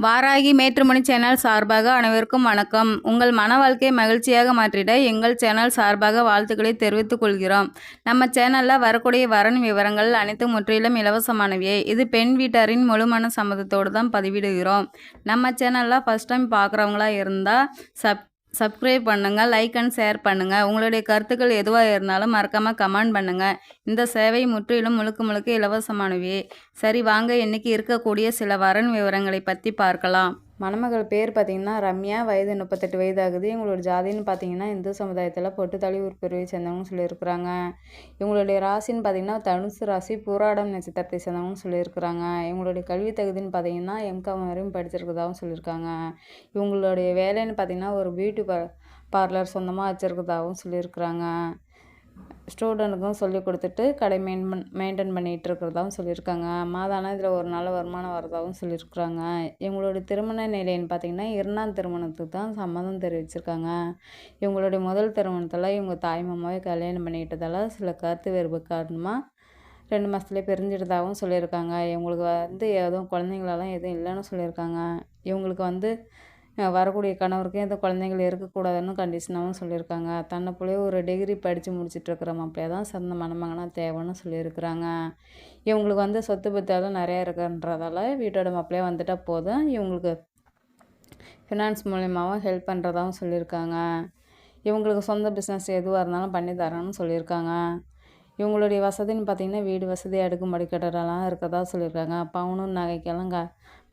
Varahi matrimony channel சார்பாக அனைவருக்கும் வணக்கம். உங்கள் மன வாழ்க்கையை மகிழ்ச்சியாக மாற்றிட எங்கள் சேனல் சார்பாக வாழ்த்துக்களை தெரிவித்துக் கொள்கிறோம். நம்ம சேனலில் வரக்கூடிய வரன் விவரங்கள் அனைத்தும் முற்றிலும் இலவசமானவையே. இது பெண் வீட்டாரின் முழுமன சம்மதத்தோடு தான் பதிவிடுகிறோம். நம்ம சேனலில் ஃபஸ்ட் டைம் பார்க்குறவங்களா இருந்தால் சப்ஸ்கிரைப் பண்ணுங்கள், லைக் அண்ட் ஷேர் பண்ணுங்கள். உங்களுடைய கருத்துக்கள் எதுவாக இருந்தாலும் மறக்காமல் கமெண்ட் பண்ணுங்கள். இந்த சேவை முற்றிலும் முழுக்க இலவசமானவே. சரி வாங்க, இன்றைக்கி இருக்கக்கூடிய சில வரன் விவரங்களை பற்றி பார்க்கலாம். மணமகள் பேர் பார்த்திங்கன்னா ரம்யா, வயது 38 வயது ஆகுது. இவங்களோட ஜாதின்னு பார்த்தீங்கன்னா இந்து சமுதாயத்தில் பொட்டுத்தாலி உறுப்பிரிவை சேர்ந்தவங்கன்னு சொல்லியிருக்கிறாங்க. இவங்களுடைய ராசின்னு பார்த்திங்கன்னா தனுசு ராசி, பூராடம் நட்சத்திரத்தை சேர்ந்தவங்கன்னு சொல்லியிருக்கிறாங்க. இவங்களுடைய கல்வி தகுதின்னு பார்த்திங்கன்னா எம்காம் வரையும் படிச்சிருக்கிறதாகவும் சொல்லியிருக்காங்க. இவங்களுடைய வேலைன்னு பார்த்திங்கன்னா ஒரு பியூட்டி பார்லர் சொந்தமாக வச்சுருக்கிறதாகவும் சொல்லியிருக்கிறாங்க. ஸ்டூடெண்ட்டுக்கும் சொல்லி கொடுத்துட்டு கடை மெயின்டைன் பண்ணிகிட்டு இருக்கிறதாகவும் சொல்லியிருக்காங்க. மாதானா இதில் ஒரு நல்ல வருமானம் வரதாகவும் சொல்லியிருக்கிறாங்க. இவங்களுடைய திருமண நிலைன்னு பார்த்திங்கன்னா 2ஆம் திருமணத்துக்கு தான் சம்மதம் தெரிவிச்சிருக்காங்க. இவங்களுடைய முதல் திருமணத்தில் இவங்க தாய் மாமாவே கல்யாணம் பண்ணிக்கிட்டதால் சில கருத்து வேறுபாடு காரணமாக 2 மாதத்துலேயே பிரிஞ்சிட்டதாகவும் சொல்லியிருக்காங்க. இவங்களுக்கு எதுவும் குழந்தைங்களெல்லாம் எதுவும் இல்லைன்னு சொல்லியிருக்காங்க. இவங்களுக்கு வரக்கூடிய கணவருக்கும் எந்த குழந்தைகள் இருக்கக்கூடாதுன்னு கண்டிஷனாகவும் சொல்லியிருக்காங்க. தன்னை போலவே ஒரு டிகிரி படித்து முடிச்சிட்ருக்கிற மாப்பிள்ளையாக தான் சிறந்த மணமகனாக தேவைன்னு சொல்லியிருக்கிறாங்க. இவங்களுக்கு சொத்து பத்தாலும் நிறையா இருக்குன்றதால வீட்டோட மாப்பிள்ளையாக வந்துட்டால் போதும், இவங்களுக்கு ஃபினான்ஸ் மூலியமாகவும் ஹெல்ப் பண்ணுறதாகவும் சொல்லியிருக்காங்க. இவங்களுக்கு சொந்த பிஸ்னஸ் எதுவாக இருந்தாலும் பண்ணி தரேன்னு சொல்லியிருக்காங்க. இவங்களுடைய வசதின்னு பார்த்திங்கன்னா வீடு வசதி, அடுக்குமாடி கட்டடம்லாம் இருக்கிறதா சொல்லியிருக்காங்க. பவுனும் நகைக்கெல்லாம்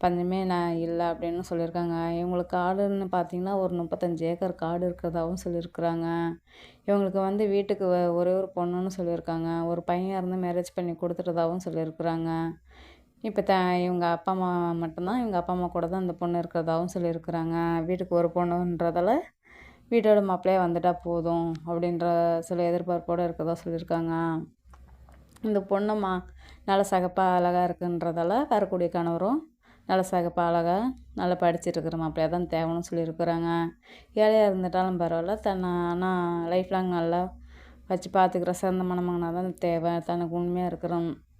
பஞ்சமே இல்லை அப்படின்னு சொல்லியிருக்காங்க. இவங்களுக்கு காடுன்னு பார்த்திங்கன்னா ஒரு 35 ஏக்கர் காடு இருக்கிறதாகவும் சொல்லியிருக்கிறாங்க. இவங்களுக்கு வீட்டுக்கு ஒரே ஒரு பொண்ணுன்னு சொல்லியிருக்காங்க. ஒரு பையன் இருந்து மேரேஜ் பண்ணி கொடுத்துட்டதாகவும் சொல்லியிருக்கிறாங்க. இப்போ இவங்க அப்பா அம்மா மட்டும்தான், இவங்க அப்பா அம்மா கூட தான் இந்த பொண்ணு இருக்கிறதாகவும் சொல்லியிருக்கிறாங்க. வீட்டுக்கு ஒரு பொண்ணுன்றதால வீட்டோட மாப்பிள்ளையாக வந்துட்டால் போதும் அப்படின்ற சில எதிர்பார்ப்போடு இருக்கிறதா சொல்லியிருக்காங்க. இந்த பொண்ணு நல்ல சகப்பாக அழகாக இருக்குன்றதால வரக்கூடிய கணவரும் நல்ல சகப்பாக அழகாக நல்லா படிச்சுட்டு இருக்கிற மாப்பிள்ளையாக தான் தேவைன்னு சொல்லியிருக்கிறாங்க. ஏழையாக இருந்துட்டாலும் பரவாயில்ல, ஆனால் லைஃப் லாங் நல்லா வச்சு பார்த்துக்கிற சிறந்த மணமகனாக தான் தேவை, தனக்கு உண்மையாக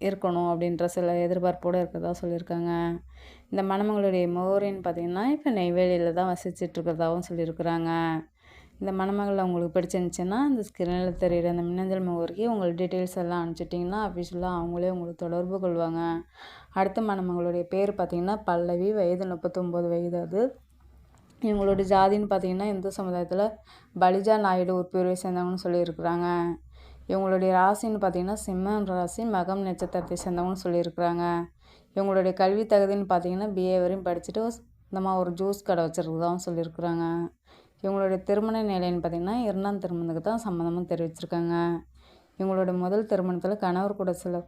இருக்கணும் அப்படின்ற சில எதிர்பார்ப்போடு இருக்கிறதா சொல்லியிருக்காங்க. இந்த மணமகளுடைய முகவரின்னு பார்த்திங்கன்னா இப்போ நெய்வேலியில் தான் வசிச்சிட்ருக்கிறதாகவும் சொல்லியிருக்கிறாங்க. இந்த மணமகள் உங்களுக்கு பிடிச்சிருந்துச்சின்னா இந்த ஸ்க்ரீனில் தெரிகிற அந்த மின்னஞ்சல் முகவரிக்கு உங்கள் டீட்டெயில்ஸ் எல்லாம் அனுப்பிச்சிட்டிங்கன்னா அஃபிஷியலாக அவங்களே உங்களுக்கு தொடர்பு கொள்வாங்க. அடுத்த மணமகளுடைய பேர் பார்த்திங்கன்னா பல்லவி, வயது 39 வயது ஆகுது. இவங்களுடைய ஜாதின்னு பார்த்திங்கன்னா இந்து சமுதாயத்தில் பலிஜா நாயுடு உறுப்பினரை சேர்ந்தவங்கன்னு சொல்லியிருக்கிறாங்க. இவங்களுடைய ராசின்னு பார்த்திங்கன்னா சிம்மம் ராசி, மகம் நட்சத்திரத்தை சேர்ந்தவங்கன்னு சொல்லியிருக்கிறாங்க. இவங்களுடைய கல்வி தகுதின்னு பார்த்திங்கன்னா BA வரையும் படிச்சுட்டு இந்தமாக ஒரு ஜூஸ் கடை வச்சுருக்கிறதாகவும் சொல்லியிருக்கிறாங்க. இவங்களுடைய திருமண நிலைன்னு பார்த்திங்கன்னா 2ஆம் திருமணத்துக்கு தான் சம்மதமும் தெரிவிச்சிருக்காங்க. இவங்களுடைய முதல் திருமணத்தில் கணவர் கூட சில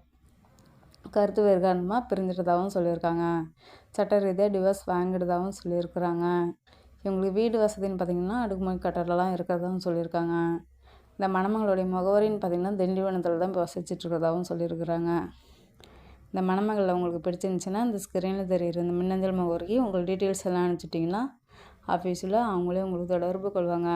கருத்து வேறுகாரணமாக பிரிஞ்சிட்டதாகவும் சொல்லியிருக்காங்க. சட்ட ரீதியாக டிவோர்ஸ் வாங்கிட்டதாகவும் சொல்லியிருக்கிறாங்க. இவங்களுக்கு வீடு வசதின்னு பார்த்திங்கன்னா அடுக்குமாடி கட்டடலாம் இருக்கிறதாகவும் சொல்லியிருக்காங்க. இந்த மணமகளுடைய முகவரின்னு பார்த்திங்கன்னா திண்டிவனத்தில் தான் இப்போ வசிச்சிட்ருக்கிறதாகவும் சொல்லியிருக்கிறாங்க. இந்த மணமகளில் உங்களுக்கு பிடிச்சிருந்துச்சின்னா இந்த ஸ்க்ரீனில் தெரிகிற இந்த மின்னஞ்சல் முகவரிக்கு உங்கள் டீட்டெயில்ஸ் எல்லாம் அனுப்பிச்சிட்டிங்கன்னா ஆஃபீஸில் அவங்களே உங்களுக்கு தொடர்பு கொள்வாங்க.